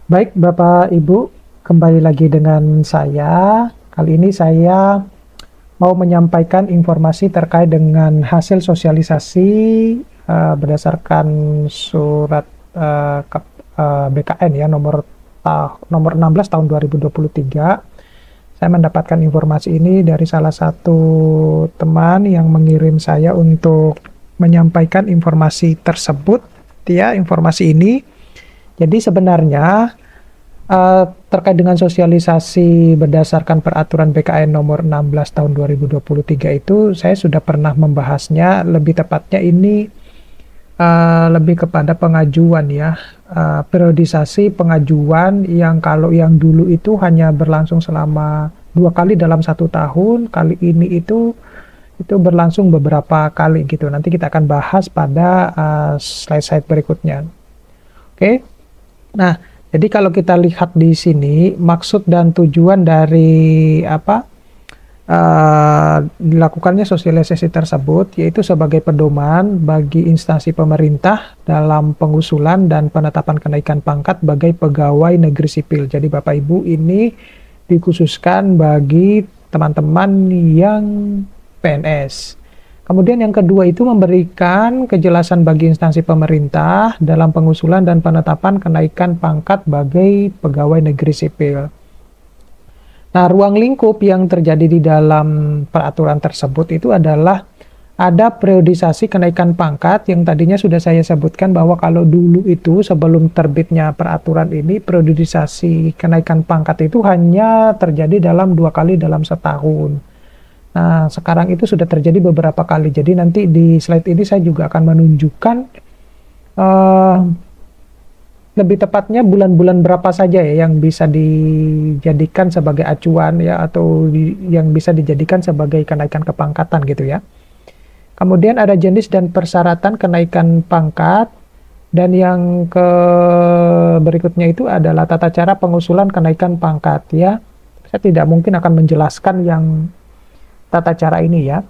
Baik, Bapak Ibu, kembali lagi dengan saya. Kali ini saya mau menyampaikan informasi terkait dengan hasil sosialisasi berdasarkan surat BKN ya nomor 16 tahun 2023. Saya mendapatkan informasi ini dari salah satu teman yang mengirim saya untuk menyampaikan informasi tersebut ya, informasi ini. Jadi sebenarnya terkait dengan sosialisasi berdasarkan peraturan BKN nomor 16 tahun 2023 itu saya sudah pernah membahasnya, lebih tepatnya ini lebih kepada pengajuan ya, periodisasi pengajuan yang kalau yang dulu itu hanya berlangsung selama 2 kali dalam 1 tahun, kali ini itu berlangsung beberapa kali gitu. Nanti kita akan bahas pada slide-slide berikutnya. Oke. Nah, jadi kalau kita lihat di sini maksud dan tujuan dari dilakukannya sosialisasi tersebut yaitu sebagai pedoman bagi instansi pemerintah dalam pengusulan dan penetapan kenaikan pangkat sebagai pegawai negeri sipil. Jadi Bapak Ibu, ini dikhususkan bagi teman-teman yang PNS. Kemudian yang kedua itu memberikan kejelasan bagi instansi pemerintah dalam pengusulan dan penetapan kenaikan pangkat sebagai pegawai negeri sipil. Nah, ruang lingkup yang terjadi di dalam peraturan tersebut itu adalah ada periodisasi kenaikan pangkat yang tadinya sudah saya sebutkan bahwa kalau dulu itu sebelum terbitnya peraturan ini, periodisasi kenaikan pangkat itu hanya terjadi dalam 2 kali dalam setahun. Nah, sekarang itu sudah terjadi beberapa kali. Jadi nanti di slide ini saya juga akan menunjukkan lebih tepatnya bulan-bulan berapa saja ya yang bisa dijadikan sebagai acuan ya, atau yang bisa dijadikan sebagai kenaikan kepangkatan gitu ya. Kemudian ada jenis dan persyaratan kenaikan pangkat, dan yang berikutnya itu adalah tata cara pengusulan kenaikan pangkat ya. Saya tidak mungkin akan menjelaskan yang tata cara ini ya.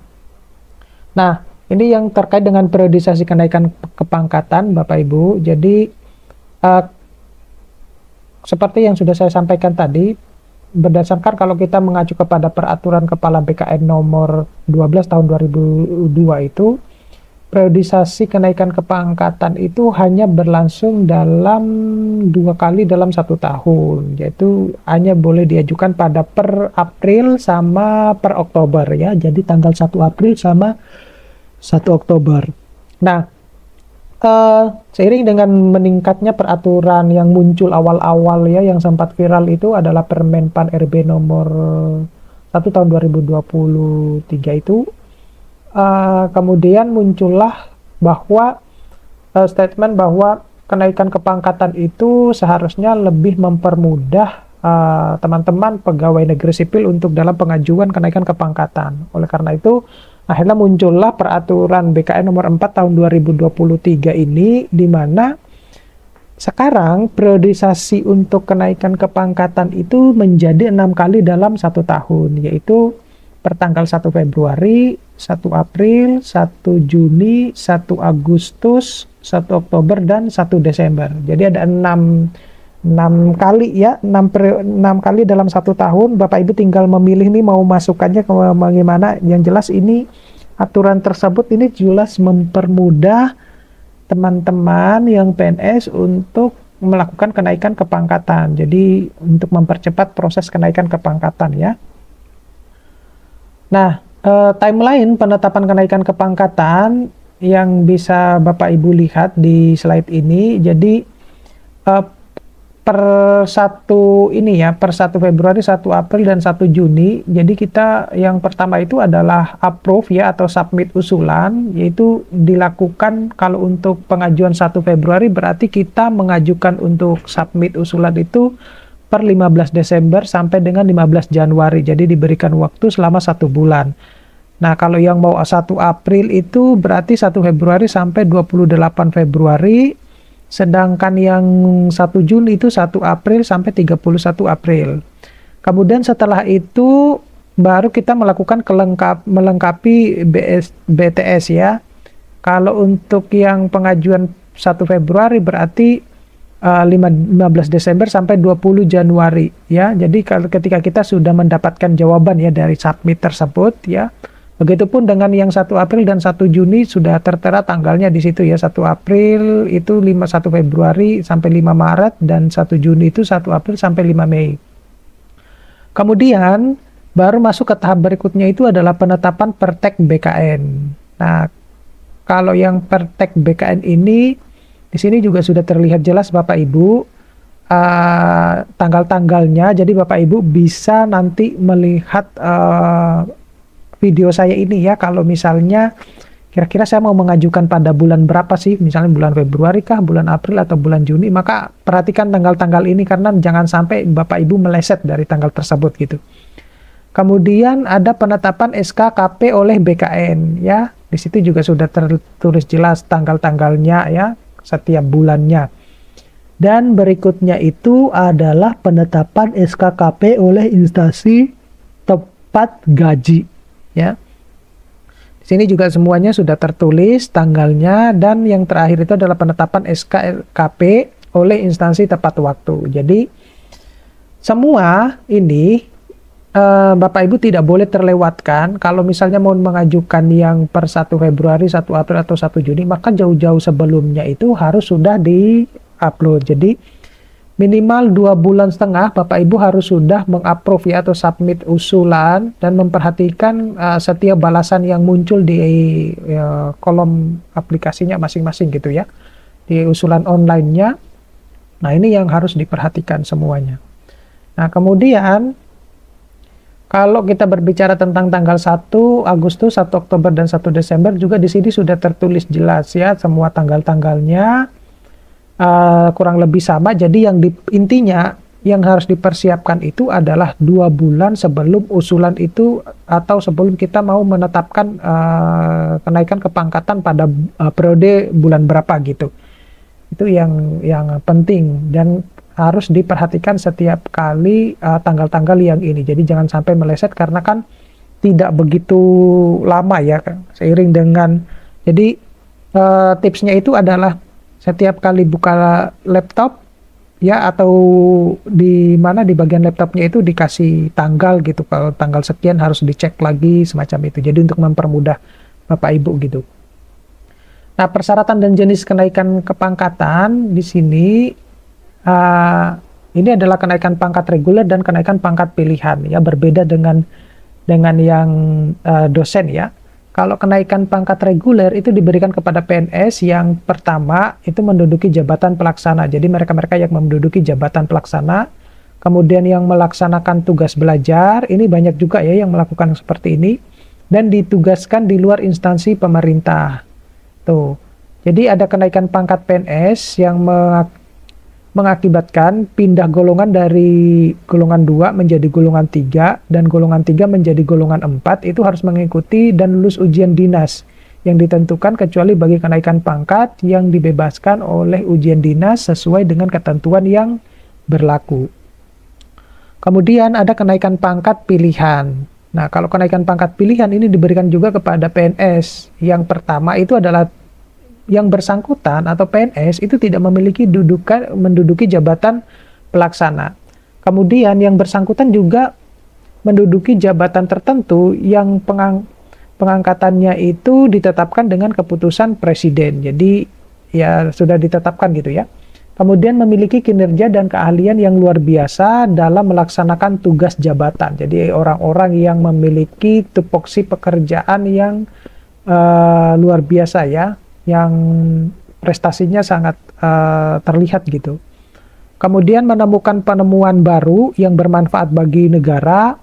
Nah, ini yang terkait dengan periodisasi kenaikan kepangkatan Bapak Ibu. Jadi seperti yang sudah saya sampaikan tadi, berdasarkan kalau kita mengacu kepada peraturan Kepala BKN nomor 12 tahun 2002 itu, periodisasi kenaikan kepangkatan itu hanya berlangsung dalam 2 kali dalam 1 tahun, yaitu hanya boleh diajukan pada per April sama per Oktober ya. Jadi tanggal 1 April sama 1 Oktober. Nah, seiring dengan meningkatnya peraturan yang muncul awal-awal ya, yang sempat viral itu adalah Permen Pan RB nomor 1 tahun 2023 itu, kemudian muncullah bahwa statement bahwa kenaikan kepangkatan itu seharusnya lebih mempermudah teman-teman pegawai negeri sipil untuk dalam pengajuan kenaikan kepangkatan. Oleh karena itu, akhirnya muncullah peraturan BKN nomor 4 tahun 2023 ini, di mana sekarang periodisasi untuk kenaikan kepangkatan itu menjadi 6 kali dalam 1 tahun, yaitu pertanggal 1 Februari, 1 April, 1 Juni, 1 Agustus, 1 Oktober, dan 1 Desember. Jadi ada 6 kali ya, 6 kali dalam 1 tahun. Bapak Ibu tinggal memilih nih mau masukkannya ke bagaimana. Yang jelas ini aturan tersebut ini jelas mempermudah teman-teman yang PNS untuk melakukan kenaikan kepangkatan. Jadi untuk mempercepat proses kenaikan kepangkatan ya. Nah, timeline penetapan kenaikan kepangkatan yang bisa Bapak Ibu lihat di slide ini. Jadi per 1 Februari, 1 April, dan 1 Juni. Jadi kita yang pertama itu adalah approve ya, atau submit usulan, yaitu dilakukan kalau untuk pengajuan 1 Februari berarti kita mengajukan untuk submit usulan itu per 15 Desember sampai dengan 15 Januari. Jadi diberikan waktu selama 1 bulan. Nah, kalau yang mau 1 April itu berarti 1 Februari sampai 28 Februari. Sedangkan yang 1 Juni itu 1 April sampai 31 April. Kemudian setelah itu baru kita melakukan melengkapi BTS ya. Kalau untuk yang pengajuan 1 Februari berarti 15 Desember sampai 20 Januari ya. Jadi kalau ketika kita sudah mendapatkan jawaban ya dari submit tersebut ya, begitupun dengan yang 1 April dan 1 Juni sudah tertera tanggalnya di situ ya. 1 April itu 1 Februari sampai 5 Maret dan 1 Juni itu 1 April sampai 5 Mei. Kemudian baru masuk ke tahap berikutnya itu adalah penetapan Pertek BKN. Nah, kalau yang Pertek BKN ini di sini juga sudah terlihat jelas Bapak Ibu tanggal-tanggalnya. Jadi Bapak Ibu bisa nanti melihat video saya ini ya. Kalau misalnya kira-kira saya mau mengajukan pada bulan berapa sih, misalnya bulan Februari kah, bulan April atau bulan Juni, maka perhatikan tanggal-tanggal ini karena jangan sampai Bapak Ibu meleset dari tanggal tersebut gitu. Kemudian ada penetapan SKKP oleh BKN ya. Di situ juga sudah tertulis jelas tanggal-tanggalnya ya, setiap bulannya. Dan berikutnya itu adalah penetapan SKKP oleh instansi tepat gaji ya. Di sini juga semuanya sudah tertulis tanggalnya, dan yang terakhir itu adalah penetapan SKKP oleh instansi tepat waktu. Jadi semua ini Bapak Ibu tidak boleh terlewatkan. Kalau misalnya mau mengajukan yang per 1 Februari, 1 April atau 1 Juni, maka jauh-jauh sebelumnya itu harus sudah di-upload. Jadi minimal 2,5 bulan Bapak Ibu harus sudah mengapprove ya, atau submit usulan dan memperhatikan setiap balasan yang muncul di kolom aplikasinya masing-masing gitu ya, di usulan online-nya. Nah, ini yang harus diperhatikan semuanya. Nah, kemudian kalau kita berbicara tentang tanggal 1 Agustus, 1 Oktober, dan 1 Desember juga di sini sudah tertulis jelas ya, semua tanggal-tanggalnya kurang lebih sama. Jadi yang intinya yang harus dipersiapkan itu adalah 2 bulan sebelum usulan itu, atau sebelum kita mau menetapkan kenaikan kepangkatan pada periode bulan berapa gitu. Itu yang penting dan harus diperhatikan setiap kali tanggal-tanggal yang ini. Jadi jangan sampai meleset karena kan tidak begitu lama ya, seiring dengan. Jadi tipsnya itu adalah setiap kali buka laptop ya, atau di mana di bagian laptopnya itu dikasih tanggal gitu. Kalau tanggal sekian harus dicek lagi semacam itu. Jadi untuk mempermudah Bapak Ibu gitu. Nah, persyaratan dan jenis kenaikan kepangkatan di sini ini adalah kenaikan pangkat reguler dan kenaikan pangkat pilihan ya, berbeda dengan yang dosen ya. Kalau kenaikan pangkat reguler itu diberikan kepada PNS yang pertama itu menduduki jabatan pelaksana. Jadi mereka-mereka yang menduduki jabatan pelaksana, kemudian yang melaksanakan tugas belajar, ini banyak juga ya yang melakukan seperti ini, dan ditugaskan di luar instansi pemerintah. Tuh. Jadi ada kenaikan pangkat PNS yang mengakibatkan pindah golongan dari golongan 2 menjadi golongan 3 dan golongan 3 menjadi golongan 4, itu harus mengikuti dan lulus ujian dinas yang ditentukan, kecuali bagi kenaikan pangkat yang dibebaskan oleh ujian dinas sesuai dengan ketentuan yang berlaku. Kemudian ada kenaikan pangkat pilihan. Nah, kalau kenaikan pangkat pilihan ini diberikan juga kepada PNS. Yang pertama itu adalah yang bersangkutan atau PNS itu tidak memiliki menduduki jabatan pelaksana. Kemudian yang bersangkutan juga menduduki jabatan tertentu yang pengangkatannya itu ditetapkan dengan keputusan presiden. Jadi ya sudah ditetapkan gitu ya. Kemudian memiliki kinerja dan keahlian yang luar biasa dalam melaksanakan tugas jabatan. Jadi orang-orang yang memiliki tupoksi pekerjaan yang luar biasa ya, yang prestasinya sangat terlihat gitu. Kemudian menemukan penemuan baru yang bermanfaat bagi negara,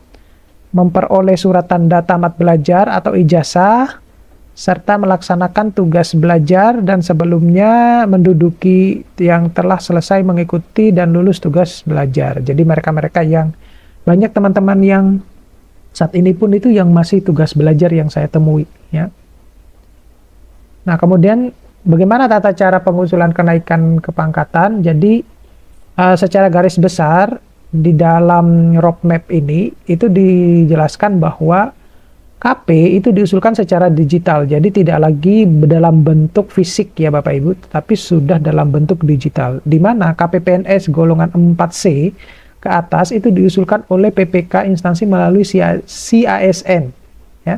memperoleh surat tanda tamat belajar atau ijazah, serta melaksanakan tugas belajar dan sebelumnya menduduki yang telah selesai mengikuti dan lulus tugas belajar. Jadi mereka-mereka yang banyak teman-teman yang saat ini pun itu yang masih tugas belajar yang saya temui ya. Nah, kemudian bagaimana tata cara pengusulan kenaikan kepangkatan? Jadi secara garis besar di dalam roadmap ini itu dijelaskan bahwa KP itu diusulkan secara digital, jadi tidak lagi dalam bentuk fisik ya Bapak Ibu, tapi sudah dalam bentuk digital, di mana KPPNS golongan 4C ke atas itu diusulkan oleh PPK instansi melalui CASN. Ya.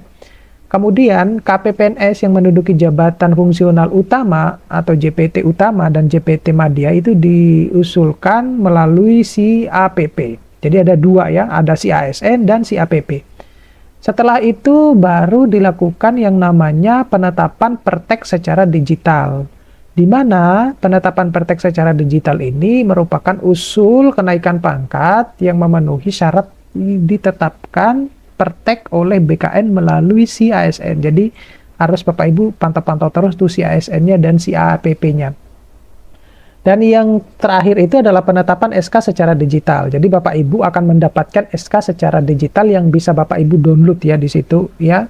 Kemudian KPPNS yang menduduki jabatan fungsional utama atau JPT utama dan JPT Madya itu diusulkan melalui CAPP. Jadi ada dua ya, ada CASN dan CAPP. Setelah itu baru dilakukan yang namanya penetapan pertek secara digital, di mana penetapan pertek secara digital ini merupakan usul kenaikan pangkat yang memenuhi syarat ditetapkan pertek oleh BKN melalui CASN. Jadi harus Bapak Ibu pantau-pantau terus tuh CASN-nya dan CAPP-nya. Dan yang terakhir itu adalah penetapan SK secara digital. Jadi Bapak Ibu akan mendapatkan SK secara digital yang bisa Bapak Ibu download ya di situ ya.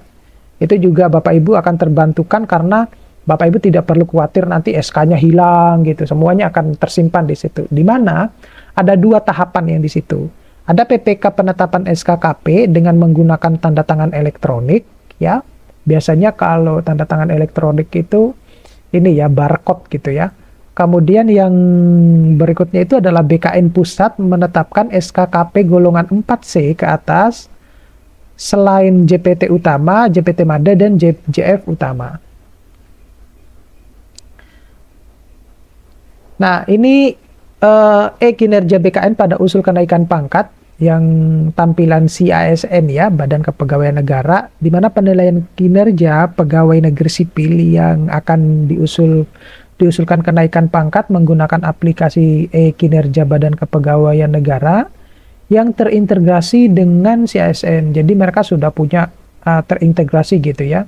Itu juga Bapak Ibu akan terbantukan karena Bapak Ibu tidak perlu khawatir nanti SK-nya hilang gitu. Semuanya akan tersimpan di situ. Di mana ada dua tahapan yang di situ. Ada PPK penetapan SKKP dengan menggunakan tanda tangan elektronik ya. Biasanya kalau tanda tangan elektronik itu ini ya barcode gitu ya. Kemudian yang berikutnya itu adalah BKN Pusat menetapkan SKKP golongan 4C ke atas selain JPT utama, JPT Madya, dan JF utama. Nah, ini kinerja BKN pada usul kenaikan pangkat yang tampilan CASN ya, Badan Kepegawaian Negara, di mana penilaian kinerja pegawai negeri sipil yang akan diusulkan kenaikan pangkat menggunakan aplikasi kinerja Badan Kepegawaian Negara yang terintegrasi dengan CASN. Jadi mereka sudah punya terintegrasi gitu ya,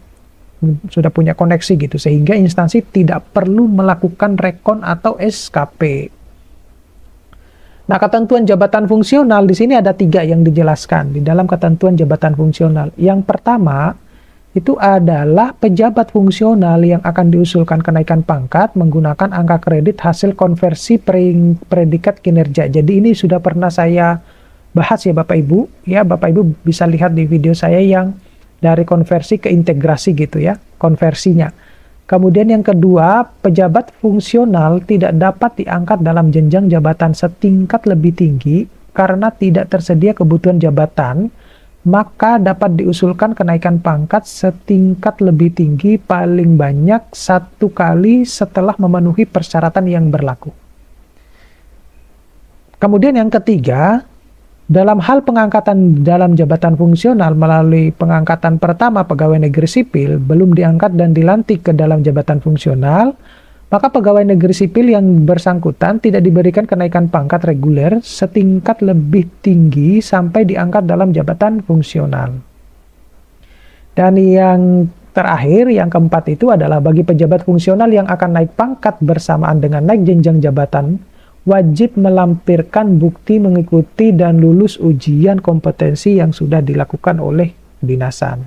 sudah punya koneksi gitu, sehingga instansi tidak perlu melakukan rekon atau SKP. Nah, ketentuan jabatan fungsional di sini ada 3 yang dijelaskan di dalam ketentuan jabatan fungsional. Yang pertama itu adalah pejabat fungsional yang akan diusulkan kenaikan pangkat menggunakan angka kredit hasil konversi predikat kinerja. Jadi ini sudah pernah saya bahas ya Bapak Ibu. Ya, Bapak Ibu bisa lihat di video saya yang dari konversi ke integrasi gitu ya, konversinya. Kemudian yang kedua, pejabat fungsional tidak dapat diangkat dalam jenjang jabatan setingkat lebih tinggi karena tidak tersedia kebutuhan jabatan, maka dapat diusulkan kenaikan pangkat setingkat lebih tinggi paling banyak 1 kali setelah memenuhi persyaratan yang berlaku. Kemudian yang ketiga, dalam hal pengangkatan dalam jabatan fungsional melalui pengangkatan pertama pegawai negeri sipil belum diangkat dan dilantik ke dalam jabatan fungsional, maka pegawai negeri sipil yang bersangkutan tidak diberikan kenaikan pangkat reguler setingkat lebih tinggi sampai diangkat dalam jabatan fungsional. Dan yang terakhir, yang keempat itu adalah bagi pejabat fungsional yang akan naik pangkat bersamaan dengan naik jenjang jabatan, wajib melampirkan bukti mengikuti dan lulus ujian kompetensi yang sudah dilakukan oleh kedinasan.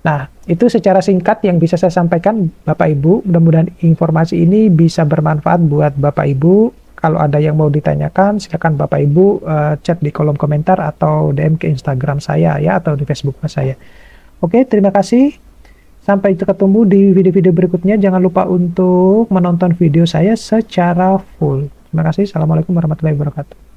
Nah, itu secara singkat yang bisa saya sampaikan Bapak Ibu. Mudah-mudahan informasi ini bisa bermanfaat buat Bapak Ibu. Kalau ada yang mau ditanyakan, silakan Bapak Ibu chat di kolom komentar atau DM ke Instagram saya ya, atau di Facebook saya. Oke, terima kasih. Sampai ketemu di video-video berikutnya. Jangan lupa untuk menonton video saya secara full. Terima kasih. Assalamualaikum warahmatullahi wabarakatuh.